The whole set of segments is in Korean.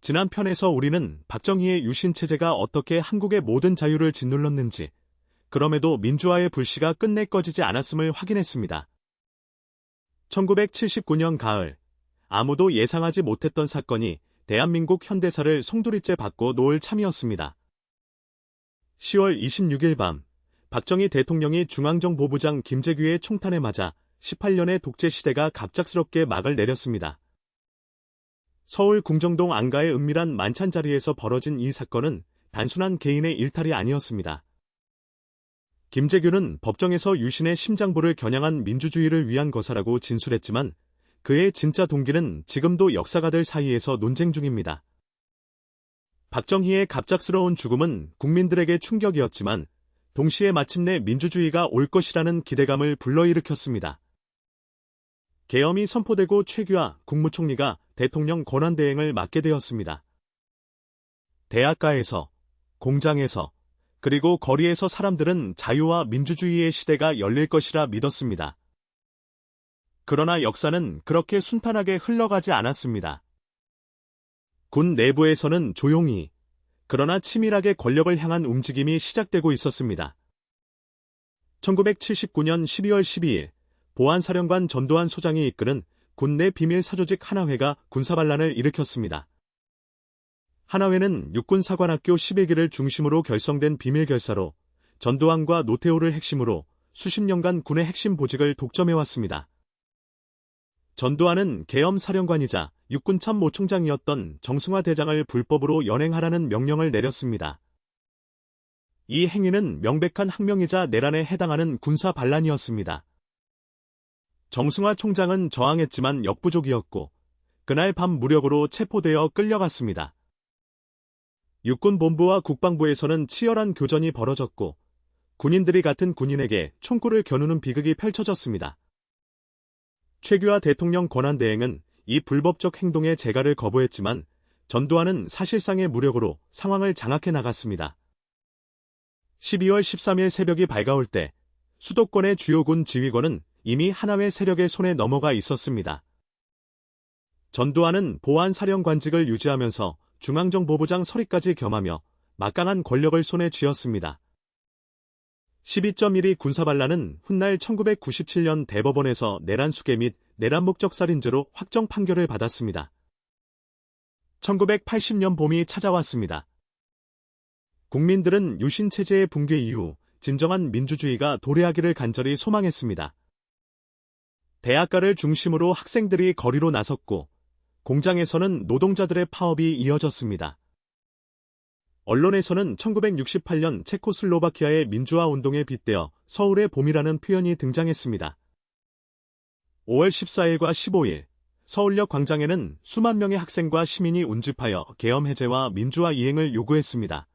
지난 편에서 우리는 박정희의 유신체제가 어떻게 한국의 모든 자유를 짓눌렀는지, 그럼에도 민주화의 불씨가 끝내 꺼지지 않았음을 확인했습니다. 1979년 가을, 아무도 예상하지 못했던 사건이 대한민국 현대사를 송두리째 바꿔 놓을 참이었습니다. 10월 26일 밤, 박정희 대통령이 중앙정보부장 김재규의 총탄에 맞아 18년의 독재 시대가 갑작스럽게 막을 내렸습니다. 서울 궁정동 안가의 은밀한 만찬 자리에서 벌어진 이 사건은 단순한 개인의 일탈이 아니었습니다. 김재규는 법정에서 유신의 심장부를 겨냥한 민주주의를 위한 거사라고 진술했지만 그의 진짜 동기는 지금도 역사가들 사이에서 논쟁 중입니다. 박정희의 갑작스러운 죽음은 국민들에게 충격이었지만 동시에 마침내 민주주의가 올 것이라는 기대감을 불러일으켰습니다. 계엄이 선포되고 최규하 국무총리가 대통령 권한대행을 맡게 되었습니다. 대학가에서, 공장에서, 그리고 거리에서 사람들은 자유와 민주주의의 시대가 열릴 것이라 믿었습니다. 그러나 역사는 그렇게 순탄하게 흘러가지 않았습니다. 군 내부에서는 조용히, 그러나 치밀하게 권력을 향한 움직임이 시작되고 있었습니다. 1979년 12월 12일, 보안사령관 전두환 소장이 이끄는 군 내 비밀 사조직 하나회가 군사반란을 일으켰습니다. 하나회는 육군사관학교 11기를 중심으로 결성된 비밀결사로 전두환과 노태우를 핵심으로 수십 년간 군의 핵심 보직을 독점해왔습니다. 전두환은 계엄사령관이자 육군참모총장이었던 정승화 대장을 불법으로 연행하라는 명령을 내렸습니다. 이 행위는 명백한 항명이자 내란에 해당하는 군사반란이었습니다. 정승화 총장은 저항했지만 역부족이었고 그날 밤 무력으로 체포되어 끌려갔습니다. 육군본부와 국방부에서는 치열한 교전이 벌어졌고 군인들이 같은 군인에게 총구를 겨누는 비극이 펼쳐졌습니다. 최규하 대통령 권한대행은 이 불법적 행동의 재가를 거부했지만 전두환은 사실상의 무력으로 상황을 장악해 나갔습니다. 12월 13일 새벽이 밝아올 때 수도권의 주요 군 지휘권은 이미 하나회 세력의 손에 넘어가 있었습니다. 전두환은 보안사령관직을 유지하면서 중앙정보부장 서리까지 겸하며 막강한 권력을 손에 쥐었습니다. 12.12 군사반란은 훗날 1997년 대법원에서 내란 수괴 및 내란 목적 살인죄로 확정 판결을 받았습니다. 1980년 봄이 찾아왔습니다. 국민들은 유신체제의 붕괴 이후 진정한 민주주의가 도래하기를 간절히 소망했습니다. 대학가를 중심으로 학생들이 거리로 나섰고 공장에서는 노동자들의 파업이 이어졌습니다. 언론에서는 1968년 체코슬로바키아의 민주화 운동에 빗대어 서울의 봄이라는 표현이 등장했습니다. 5월 14일과 15일, 서울역 광장에는 수만 명의 학생과 시민이 운집하여 계엄 해제와 민주화 이행을 요구했습니다.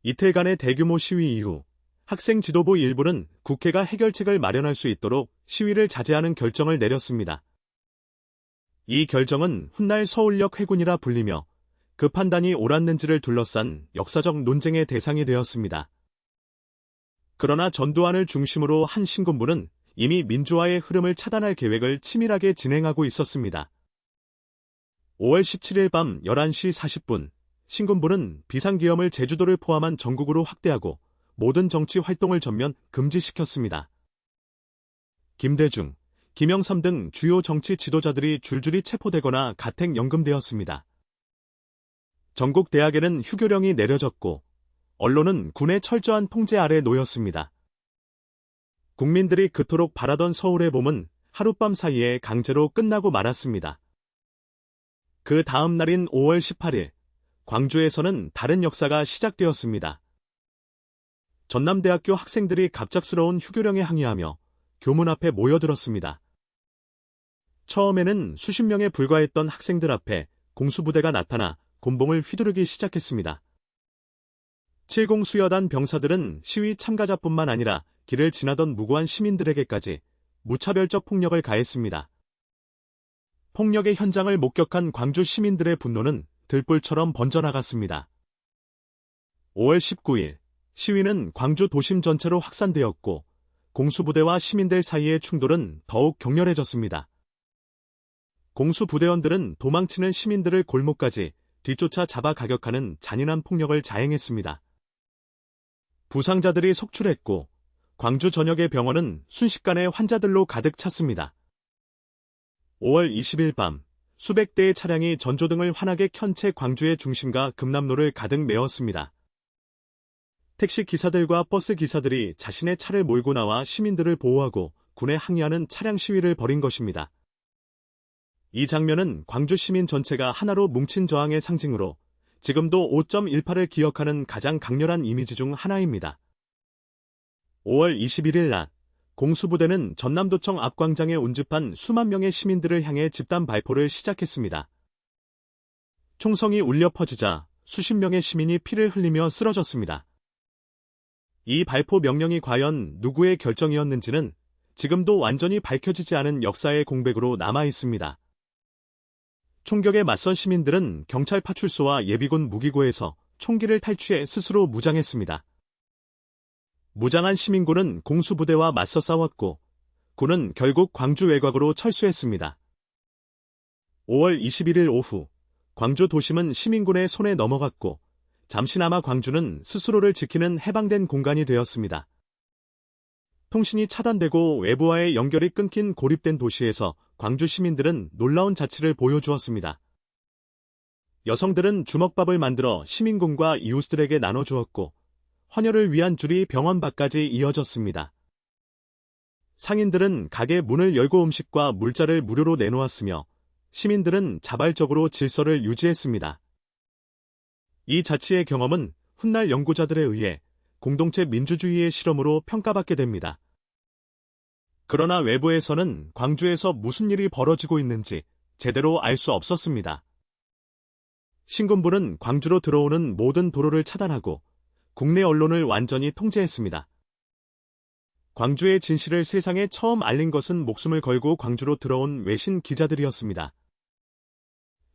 이틀간의 대규모 시위 이후 학생 지도부 일부는 국회가 해결책을 마련할 수 있도록 시위를 자제하는 결정을 내렸습니다. 이 결정은 훗날 서울역 회군이라 불리며 그 판단이 옳았는지를 둘러싼 역사적 논쟁의 대상이 되었습니다. 그러나 전두환을 중심으로 한 신군부는 이미 민주화의 흐름을 차단할 계획을 치밀하게 진행하고 있었습니다. 5월 17일 밤 11시 40분, 신군부는 비상계엄을 제주도를 포함한 전국으로 확대하고 모든 정치 활동을 전면 금지시켰습니다. 김대중, 김영삼 등 주요 정치 지도자들이 줄줄이 체포되거나 가택연금되었습니다. 전국 대학에는 휴교령이 내려졌고 언론은 군의 철저한 통제 아래 놓였습니다. 국민들이 그토록 바라던 서울의 봄은 하룻밤 사이에 강제로 끝나고 말았습니다. 그 다음 날인 5월 18일, 광주에서는 다른 역사가 시작되었습니다. 전남대학교 학생들이 갑작스러운 휴교령에 항의하며 교문 앞에 모여들었습니다. 처음에는 수십 명에 불과했던 학생들 앞에 공수부대가 나타나 곤봉을 휘두르기 시작했습니다. 70 수여단 병사들은 시위 참가자뿐만 아니라 길을 지나던 무고한 시민들에게까지 무차별적 폭력을 가했습니다. 폭력의 현장을 목격한 광주 시민들의 분노는 들불처럼 번져나갔습니다. 5월 19일, 시위는 광주 도심 전체로 확산되었고 공수부대와 시민들 사이의 충돌은 더욱 격렬해졌습니다. 공수부대원들은 도망치는 시민들을 골목까지 뒤쫓아 잡아 가격하는 잔인한 폭력을 자행했습니다. 부상자들이 속출했고 광주 전역의 병원은 순식간에 환자들로 가득 찼습니다. 5월 20일 밤 수백 대의 차량이 전조등을 환하게 켠 채 광주의 중심가 금남로를 가득 메웠습니다. 택시 기사들과 버스 기사들이 자신의 차를 몰고 나와 시민들을 보호하고 군에 항의하는 차량 시위를 벌인 것입니다. 이 장면은 광주 시민 전체가 하나로 뭉친 저항의 상징으로 지금도 5.18을 기억하는 가장 강렬한 이미지 중 하나입니다. 5월 21일 낮 공수부대는 전남도청 앞 광장에 운집한 수만 명의 시민들을 향해 집단 발포를 시작했습니다. 총성이 울려 퍼지자 수십 명의 시민이 피를 흘리며 쓰러졌습니다. 이 발포 명령이 과연 누구의 결정이었는지는 지금도 완전히 밝혀지지 않은 역사의 공백으로 남아 있습니다. 총격에 맞선 시민들은 경찰 파출소와 예비군 무기고에서 총기를 탈취해 스스로 무장했습니다. 무장한 시민군은 공수부대와 맞서 싸웠고 군은 결국 광주 외곽으로 철수했습니다. 5월 21일 오후 광주 도심은 시민군의 손에 넘어갔고 잠시나마 광주는 스스로를 지키는 해방된 공간이 되었습니다. 통신이 차단되고 외부와의 연결이 끊긴 고립된 도시에서 광주 시민들은 놀라운 자치를 보여주었습니다. 여성들은 주먹밥을 만들어 시민군과 이웃들에게 나눠주었고 헌혈을 위한 줄이 병원 밖까지 이어졌습니다. 상인들은 가게 문을 열고 음식과 물자를 무료로 내놓았으며 시민들은 자발적으로 질서를 유지했습니다. 이 자치의 경험은 훗날 연구자들에 의해 공동체 민주주의의 실험으로 평가받게 됩니다. 그러나 외부에서는 광주에서 무슨 일이 벌어지고 있는지 제대로 알 수 없었습니다. 신군부는 광주로 들어오는 모든 도로를 차단하고 국내 언론을 완전히 통제했습니다. 광주의 진실을 세상에 처음 알린 것은 목숨을 걸고 광주로 들어온 외신 기자들이었습니다.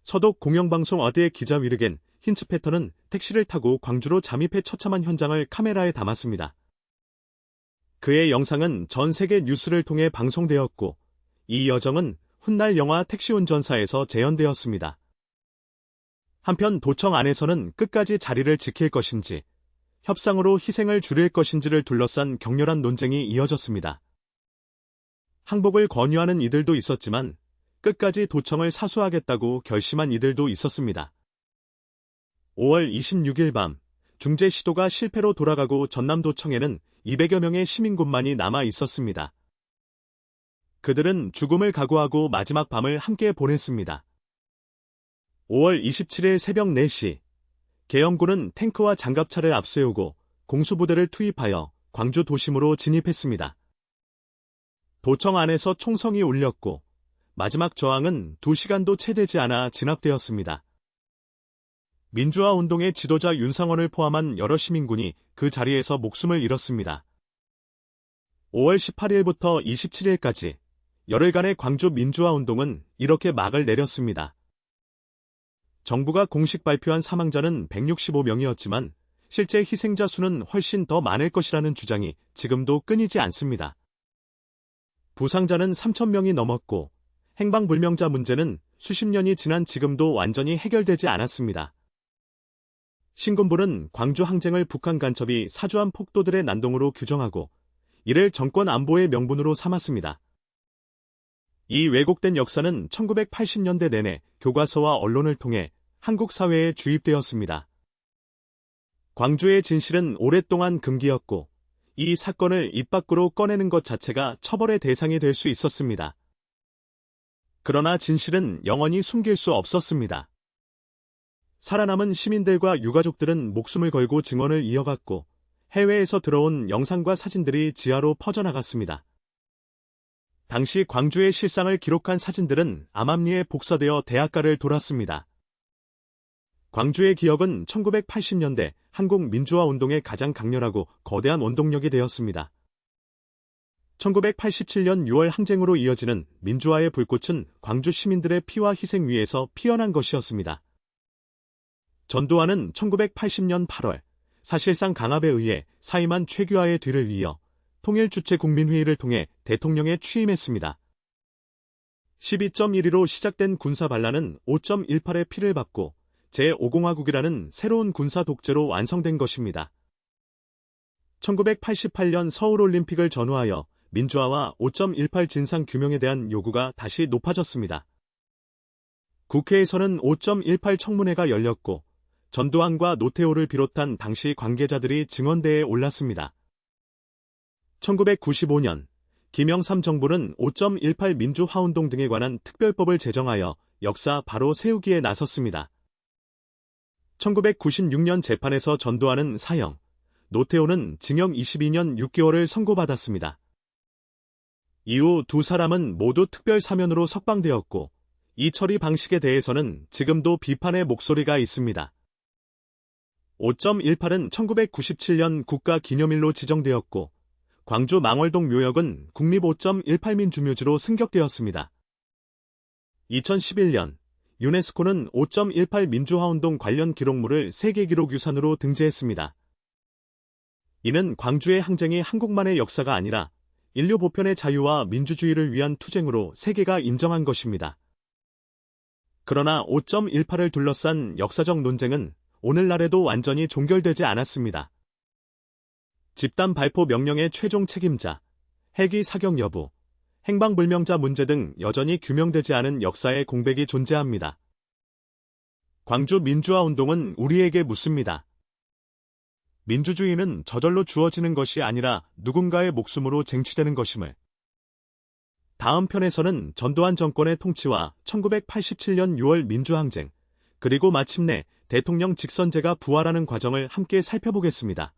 서독 공영방송 어드의 기자 위르겐 힌츠페터는 택시를 타고 광주로 잠입해 처참한 현장을 카메라에 담았습니다. 그의 영상은 전 세계 뉴스를 통해 방송되었고 이 여정은 훗날 영화 택시운전사에서 재현되었습니다. 한편 도청 안에서는 끝까지 자리를 지킬 것인지 협상으로 희생을 줄일 것인지를 둘러싼 격렬한 논쟁이 이어졌습니다. 항복을 권유하는 이들도 있었지만 끝까지 도청을 사수하겠다고 결심한 이들도 있었습니다. 5월 26일 밤 중재 시도가 실패로 돌아가고 전남도청에는 200여 명의 시민군만이 남아 있었습니다. 그들은 죽음을 각오하고 마지막 밤을 함께 보냈습니다. 5월 27일 새벽 4시 계엄군은 탱크와 장갑차를 앞세우고 공수부대를 투입하여 광주 도심으로 진입했습니다. 도청 안에서 총성이 울렸고 마지막 저항은 2시간도 채 되지 않아 진압되었습니다. 민주화 운동의 지도자 윤상원을 포함한 여러 시민군이 그 자리에서 목숨을 잃었습니다. 5월 18일부터 27일까지 열흘간의 광주 민주화 운동은 이렇게 막을 내렸습니다. 정부가 공식 발표한 사망자는 165명이었지만 실제 희생자 수는 훨씬 더 많을 것이라는 주장이 지금도 끊이지 않습니다. 부상자는 3,000명이 넘었고 행방불명자 문제는 수십 년이 지난 지금도 완전히 해결되지 않았습니다. 신군부는 광주 항쟁을 북한 간첩이 사주한 폭도들의 난동으로 규정하고 이를 정권 안보의 명분으로 삼았습니다. 이 왜곡된 역사는 1980년대 내내 교과서와 언론을 통해 한국 사회에 주입되었습니다. 광주의 진실은 오랫동안 금기였고 이 사건을 입 밖으로 꺼내는 것 자체가 처벌의 대상이 될 수 있었습니다. 그러나 진실은 영원히 숨길 수 없었습니다. 살아남은 시민들과 유가족들은 목숨을 걸고 증언을 이어갔고 해외에서 들어온 영상과 사진들이 지하로 퍼져나갔습니다. 당시 광주의 실상을 기록한 사진들은 암암리에 복사되어 대학가를 돌았습니다. 광주의 기억은 1980년대 한국 민주화 운동의 가장 강렬하고 거대한 원동력이 되었습니다. 1987년 6월 항쟁으로 이어지는 민주화의 불꽃은 광주 시민들의 피와 희생 위에서 피어난 것이었습니다. 전두환은 1980년 8월 사실상 강압에 의해 사임한 최규하의 뒤를 이어 통일주체국민회의를 통해 대통령에 취임했습니다. 12.12로 시작된 군사 반란은 5.18의 피를 받고 제5공화국이라는 새로운 군사 독재로 완성된 것입니다. 1988년 서울올림픽을 전후하여 민주화와 5.18 진상 규명에 대한 요구가 다시 높아졌습니다. 국회에서는 5.18 청문회가 열렸고 전두환과 노태우를 비롯한 당시 관계자들이 증언대에 올랐습니다. 1995년 김영삼 정부는 5.18 민주화운동 등에 관한 특별법을 제정하여 역사 바로 세우기에 나섰습니다. 1996년 재판에서 전두환은 사형, 노태우는 징역 22년 6개월을 선고받았습니다. 이후 두 사람은 모두 특별 사면으로 석방되었고 이 처리 방식에 대해서는 지금도 비판의 목소리가 있습니다. 5.18은 1997년 국가기념일로 지정되었고 광주 망월동 묘역은 국립 5.18 민주묘지로 승격되었습니다. 2011년 유네스코는 5.18 민주화운동 관련 기록물을 세계기록유산으로 등재했습니다. 이는 광주의 항쟁이 한국만의 역사가 아니라 인류 보편의 자유와 민주주의를 위한 투쟁으로 세계가 인정한 것입니다. 그러나 5.18을 둘러싼 역사적 논쟁은 오늘날에도 완전히 종결되지 않았습니다. 집단 발포 명령의 최종 책임자, 헬기 사격 여부, 행방불명자 문제 등 여전히 규명되지 않은 역사의 공백이 존재합니다. 광주 민주화운동은 우리에게 묻습니다. 민주주의는 저절로 주어지는 것이 아니라 누군가의 목숨으로 쟁취되는 것임을. 다음 편에서는 전두환 정권의 통치와 1987년 6월 민주항쟁, 그리고 마침내 대통령 직선제가 부활하는 과정을 함께 살펴보겠습니다.